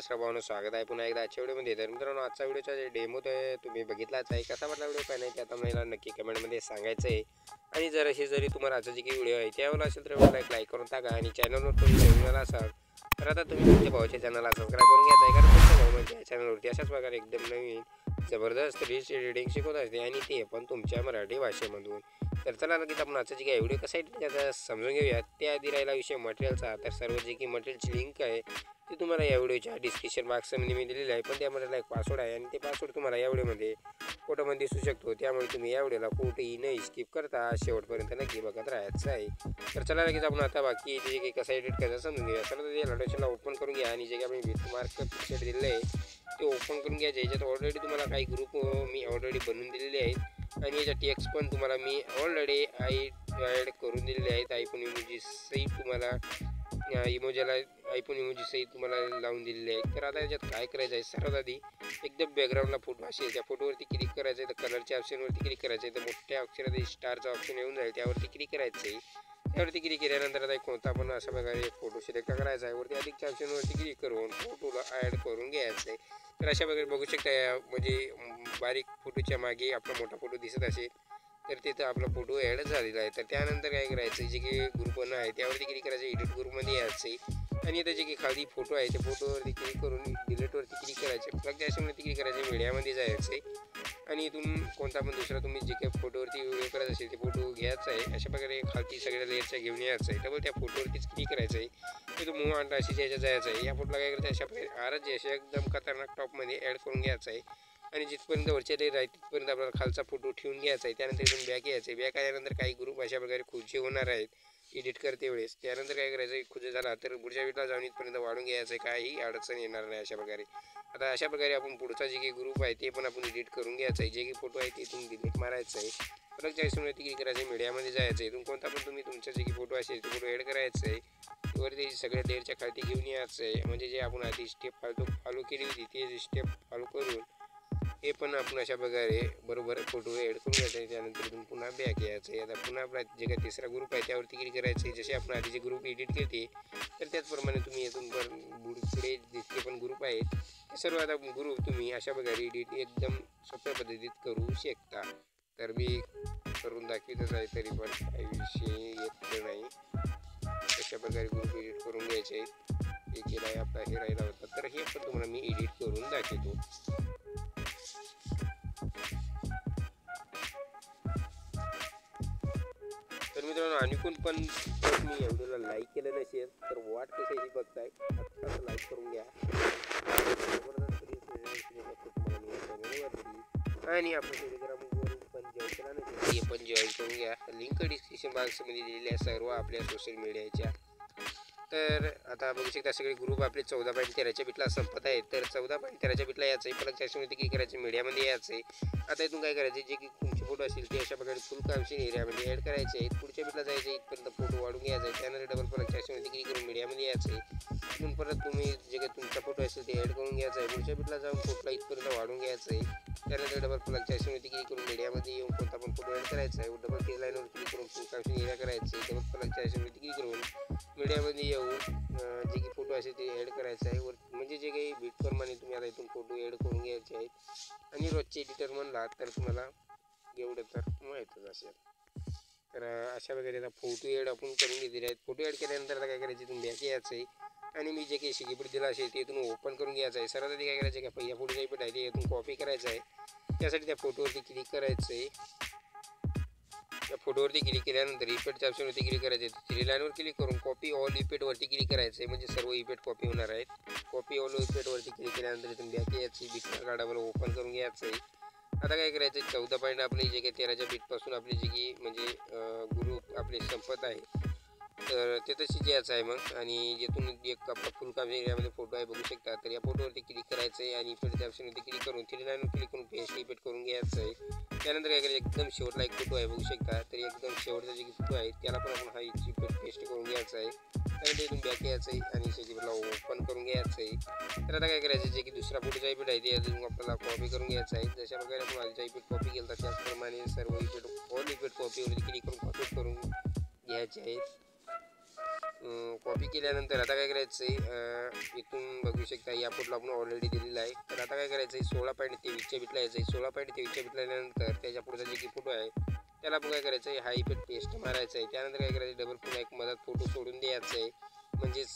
सर्वांचं स्वागत आहे पुन्हा एकदा आजच्या व्हिडिओमध्ये. तर मित्रांनो, आजचा व्हिडिओचा जे डेमो आहे तुम्ही बघितलाच आहे. कसा वाटला व्हिडिओ काय नाही ते आता मला नक्की कमेंटमध्ये सांगायचं आहे. आणि जरी तुम्हाला आजचा जे काही व्हिडिओ आहे त्यावर असेल तर व्हिडिओला एक लाईक करून टाका. आणि चॅनलवर तुम्ही नवीन असाल तर आता तुम्ही तुमच्या भावाच्या चॅनलला सबस्क्राईब करून घ्यायचं आहे, कारण तुमच्या भाऊ म्हणजे या चॅनलवरती अशाच प्रकारे एकदम नवीन जबरदस्त रील्स एडिटिंग शिकवत असते, आणि ते पण तुमच्या मराठी भाषेमधून. तर चला लगेच आपण आजचा जे काही व्हिडिओ कसा एडिट करायचा समजून घेऊया. त्याआधी राहिला विषय मटेरियलचा. तर सर्व जे काही मटेरियलची लिंक आहे ते तुम्हाला या व्हिडिओच्या डिस्क्रिप्शन बॉक्समध्ये मी दिलेलं आहे. पण त्यामध्ये एक पासवर्ड आहे आणि ते पासवर्ड तुम्हाला या व्हिडिओमध्ये फोटोमध्ये दिसू शकतो. त्यामुळे तुम्ही या व्हिडिओला कुठेही नाही स्किप करता शेवटपर्यंत नक्की बघत राहायचं आहे. तर चला लगेच आपण आता बाकी जे काही कसं एडिट करायचं समजून घेऊया. सर्व ते नोटिफिकेशनला ओपन करून घ्या आणि जे काही आपण बिटमार्क पिक्चर दिलेलं आहे ते ओपन करून घ्यायचे. याच्यात ऑलरेडी तुम्हाला काही ग्रुप मी ऑलरेडी बनवून दिलेले आहेत आणि याच्या टेक्स्ट पण तुम्हाला मी ऑलरेडी ॲड करून दिलेले आहेत. आयफोन इमोजी सहित तुम्हाला इमोजीला आयफोन इमोजी सहित तुम्हाला लावून दिलेले आहेत. तर आता याच्यात काय करायचं आहे, सर्वात आधी एकदम बॅकग्राऊंडला फोटो असेल त्या फोटोवरती क्लिक करायचं आहे. तर कलरच्या ऑप्शनवरती क्लिक करायचं आहे. तर मोठ्या अक्षरात स्टारचा ऑप्शन येऊन जाईल, त्यावरती क्लिक करायचं आहे. त्यावरती क्लिक केल्यानंतर आता कोणता पण अशा प्रकारे फोटो सिलेक्ट करायचा आहे. वरती अधिकच्या ऑप्शनवरती क्लिक करून फोटोला ॲड करून घ्यायचं आहे. तर अशा प्रकारे बघू शकता, म्हणजे बारीक फोटोच्या मागे आपला मोठा फोटो दिसत असेल तर तिथं आपला फोटो ॲड झालेला आहे. तर त्यानंतर काय करायचं, जे काही ग्रुप आहे त्यावरती क्लिक करायचं, एडिट ग्रुपमध्ये यायचं आहे. आणि आता जे काही खाली फोटो आहे त्या फोटोवरती क्लिक करून डिलीटवरती क्लिक करायचे. प्लग अशामध्ये क्लिक करायचे, मीडियामध्ये जायचं आहे आणि इथून कोणता पण दुसरा तुम्ही जे काही फोटोवरती व्हिडिओ करत असेल ते फोटो घ्यायचा आहे. अशा प्रकारे खालती सगळ्या लेअरच्या घेऊन यायचं आहे. डबल त्या फोटोवरतीच क्लिक करायचं आहे. तो मूव आणि अशी याच्यात जायचं आहे. या फोटोला काय करायचं, अशा प्रकारे आरच जे असे एकदम खतरनाक टॉपमध्ये ॲड करून घ्यायचं आहे. आणि जिथपर्यंत वरच्या लेअर आहे तिथपर्यंत आपल्याला खालचा फोटो ठेवून घ्यायचा आहे. त्यानंतर इथून बॅक यायचं आहे. बॅक आल्यानंतर काही ग्रुप अशा प्रकारे खुर्ची होणार आहेत एडिट करते वेळेस. त्यानंतर काय करायचं, खुश झाला तर पुढच्या वेळेला जाऊन इथपर्यंत वाढून घ्यायचं आहे, काही अडचण येणार नाही अशा प्रकारे. आता अशा प्रकारे आपण पुढचा जे काही ग्रुप आहे ते पण आपण एडिट करून घ्यायचं आहे. जे काही फोटो आहे ते इथून डिलीट मारायचं आहे. परत चॉईसवरती क्लिक करायचं, मीडियामध्ये जायचं आहे. इथून कोणता पण तुम्ही तुमचा जे काही फोटो असेल तो फोटो ॲड करायचा आहे. वरती सगळ्या लेअरच्या खालती घेऊन यायचं आहे. म्हणजे जे आपण आधी स्टेप फॉलो केली होती ते स्टेप फॉलो करून हे पण आपण अशा प्रकारे बरोबर फोटो ॲड करून घ्यायचा आहे. त्यानंतर इथून पुन्हा बॅक यायचं आहे. आता पुन्हा आपला जे काही तिसरा ग्रुप आहे त्यावरती क्लिक करायचं आहे. जसे आपण आधी जे ग्रुप एडिट केले तर त्याचप्रमाणे तुम्ही इथून पुढे जितके पण ग्रुप आहेत ते सर्व आता ग्रुप तुम्ही अशा प्रकारे एडिट एकदम सोप्या पद्धतीत करू शकता. तर मी करून दाखवतच आहे, तरी पण काही विषय येत नाही. अशा प्रकारे ग्रुप एडिट करून घ्यायचे आहेत. हे केलं आहे आपला, हे राहिला होता तर हे पण तुम्हाला मी एडिट करून दाखवतो. तर मित्रांनो, आणि पण मी व्हिडिओला लाईक केलं नसेल तर वाट कशाची बघताय, आत्ताच लाईक करून घ्या. आणि आपण टेलिग्रामवर पण जॉईन केला नसेल ते पण जॉईन करून घ्या. लिंक डिस्क्रिप्शन बॉक्समध्ये दिलेली आहे सर्व आपल्या सोशल मीडियाच्या. तर आता बघू शकता सगळे ग्रुप आपले 14.13च्या बिटला संपत आहेत. तर 14.13च्या बिटला यायचं आहे. परत त्याच्यामध्ये क्लिक करायचं, मीडियामध्ये यायचं आहे. आता इथून काय करायचं, जे की तुमचे फोटो असतील ते अशा प्रकारे फुल कॉन्फिगरेशन एरियामध्ये ॲड करायचे आहेत. पुढच्या बिटला जायचं आहे, इथपर्यंत फोटो वाढून घ्यायचा आहे. त्यानंतर डबल परत त्याच्यामध्ये क्लिक करून मीडियामध्ये यायचं आहे. इथून परत तुम्ही जे काही तुमचा फोटो असेल ते ॲड करून घ्यायचं आहे. पुढच्या बिटला जाऊन फोटोला इथपर्यंत वाढून घ्यायचं आहे. त्यानंतर डबल प्लग त्याच्यामध्ये क्लिक करून मीडियामध्ये येऊन कोणता पण फोटो ॲड करायचा आहे. डबल ती लाईनवर क्लिक करून फुल कॉन्फिगरेशन एरिया करायचं आहे. डबल प्लग त्याच्यामध्ये क्लिक करून मीडियामध्ये येऊन जे काही फोटो असेल ते ॲड करायचं आहे. म्हणजे जे काही बीटप्रमाणे तुम्ही आता इथून फोटो ॲड करून घ्यायचे आहेत. आणि रोजचे एडिटर म्हणला तर तुम्हाला एवढं तर माहीतच असेल. तर अशा प्रकारे आता फोटो ॲड आपण करून घेतलेले आहेत. फोटो ॲड केल्यानंतर आता काय करायचं, इथून बॅक यायचं आहे. आणि मी जे काही शिकीपीठ दिलं असेल ते इथून ओपन करून घ्यायचं आहे. सर्वात आधी काय करायचं, का पहिल्या फोटोचा इफेक्ट आहे ते इथून कॉपी करायचं आहे. त्यासाठी त्या फोटोवरती क्लिक करायचं आहे. त्या फोटोवरती क्लिक केल्यानंतर इफेक्टच्या ऑप्शनवरती क्लिक करायचं आहे. थ्री लाईनवर क्लिक करून कॉपी ऑल इफेक्टवरती क्लिक करायचं आहे. म्हणजे सर्व इफेक्ट कॉपी होणार आहेत. कॉपी ऑल इफेक्टवरती क्लिक केल्यानंतर इथून बॅक यायची, बिटमार्क कार्डावर ओपन करून घ्यायचं आहे. आता काय करायचं, 14 पॉईंट आपली जे काही 13च्या बीटपासून आपली जे की म्हणजे ग्रुप आपले संपत आहे तर ते तशीच यायचं आहे मग. आणि जेथून एक आपला फुल काम एरियामध्ये फोटो आहे बघू शकता. तर या फोटोवरती क्लिक करायचं आहे आणि इफेक्टच्या ऑप्शनवरती क्लिक करून थ्री लाईनवर क्लिक करून पेस्ट इफेक्ट करून घ्यायचं आहे. त्यानंतर काय करायचं, एकदम शेवटला एक फोटो आहे बघू शकता. तर एकदम शेवटचा जे फोटो आहे त्याला पण आपण हा इफेक्ट पेस्ट करून घ्यायचा आहे. त्यानंतर इथून बॅक यायचं आहे आणि शेवटला ओपन करून घ्यायचं आहे. तर आता काय करायचं, जे की दुसरा फोटोचा इफेक्ट आहे ते अजून आपल्याला कॉपी करून घ्यायचा आहे. जशा प्रकारे आपण आधीचा इफेक्ट कॉपी केला त्याचप्रमाणे सर्व इफेक्ट ऑल इफेक्ट कॉपीवरती क्लिक करून कॉपी करून घ्यायचे आहेत. कॉपी केल्यानंतर आता काय करायचं आहे, इथून बघू शकता या फोटोला आपण ऑलरेडी दिलेला आहे. तर आता काय करायचं आहे, 16.23च्या बिटला यायचं आहे. 16.23च्या बिटला आल्यानंतर त्याच्या पुढचा जे की फोटो आहे त्याला आपण काय करायचं आहे, हा इफेक्ट पेस्ट मारायचा आहे. त्यानंतर काय करायचं, डबल पुन्हा एक मधात फोटो सोडून द्यायचा आहे. म्हणजेच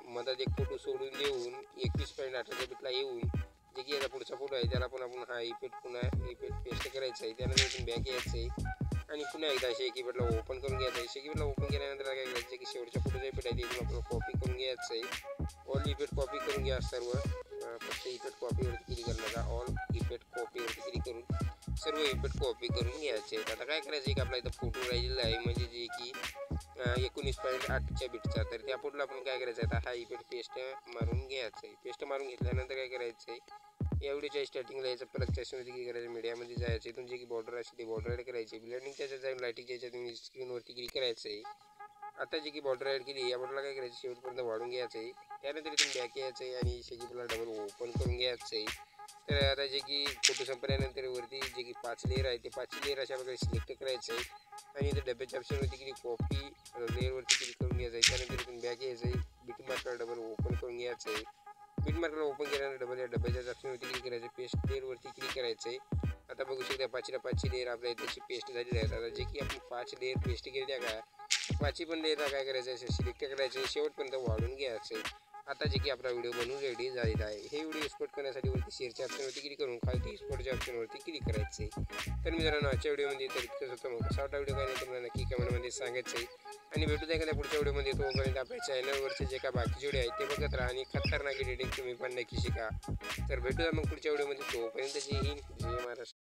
मधात एक फोटो सोडून देऊन 21.18च्या बिटला येऊन जे की याचा पुढचा फोटो आहे त्याला पण आपण हा पुन्हा इफेक्ट पेस्ट करायचा आहे. त्यानंतर इथून बॅक यायचं आहे आणि पुन्हा एकदा शेकीबेटला ओपन करून घ्यायचं आहे. शेकीबेटला ओपन केल्यानंतर काय करायचं की शेवटच्या फोटोचा इफेक्ट आहे इथून आपल्याला कॉपी करून घ्यायचं आहे. ऑल इफेक्ट कॉपी करून घ्या सर्व. फक्त इफेक्ट कॉपीवरती क्लिक करण्याचा, ऑल इफेक्ट कॉपीवरती क्लिक करून सर्व इफेक्ट कॉपी करून घ्यायचे आहेत. आता काय करायचं की आपला इथं फोटो राहिलेला आहे म्हणजे जे की 19.8च्या बिटचा. तर त्या फोटोला आपण काय करायचं आहे, आता हा इफेक्ट पेस्ट मारून घ्यायचा आहे. पेस्ट मारून घेतल्यानंतर काय करायचं आहे, या व्हिडिओच्या स्टार्टिंगला यायचं परत त्याच्यामध्ये काय करायचं, मीडियामध्ये जायचं. इथून जे की बॉर्डर असेल ते बॉर्डर ॲड करायची. ब्लेंडिंग त्याच्यात जाऊन लाईटिंग याच्यात तुम्ही स्क्रीनवरती क्लिक करायचं आहे. आता जे की बॉर्डर ॲड केली या बॉर्डरला काय करायचं, शेवटपर्यंत वाढून घ्यायचं आहे. त्यानंतर इथून बॅक यायचं आहे आणि शेकीला डबल ओपन करून घ्यायचं आहे. तर आता जे की फोटो संपल्यानंतर वरती जे की 5 लेअर आहे ते 5 लेअर अशा प्रकारे सिलेक्ट करायचं आहे आणि इथं डब्याच्या ऑप्शनवरती क्लिक कॉपी लेअरवरती क्लिक करून घ्यायचं आहे. त्यानंतर इथून बॅक यायचं आहे, बीट मार्कला डबल ओपन करून घ्यायचं आहे. बीट मार्कला ओपन केल्यानंतर डबल या डब्याच्या ऑप्शनवरती क्लिक करायचं, पेस्ट लेअरवरती क्लिक करायचं आहे. आता बघू शकता 5ला 5ची लेअर आपल्या त्याची पेस्ट झालेली आहे. आता जे की आपण 5 लेअर पेस्ट केली का 5ची पण लेअर काय करायचं आहे, सिलेक्ट करायचं आहे, शेवटपर्यंत वाढून घ्यायचं आहे. आता जे की आपला व्हिडिओ बनवून रेडी झालेला आहे. हे व्हिडिओ एक्सपोर्ट करण्यासाठी वरती शेअरच्या ऑप्शनवरती क्लिक करून खाली एक्सपोर्टच्या ऑप्शनवरती क्लिक करायचं आहे. तर मित्रांनो आजच्या व्हिडिओमध्ये तर इतकंच होतं. मग कसा वाटला व्हिडिओ काय नाही तुम्हाला नक्की कमेंटमध्ये सांगायचं आहे. आणि भेटू एखाद्या पुढच्या व्हिडिओमध्ये. तोपर्यंत आपल्या चॅनलवरचे जे काय बाकीचे व्हिडिओ आहेत ते बघत राहा आणि खतरनाक एडिटिंग तुम्ही पण नक्की शिका. तर भेटूया मग पुढच्या व्हिडिओमध्ये. तोपर्यंत जय हिंद, जय महाराष्ट्र.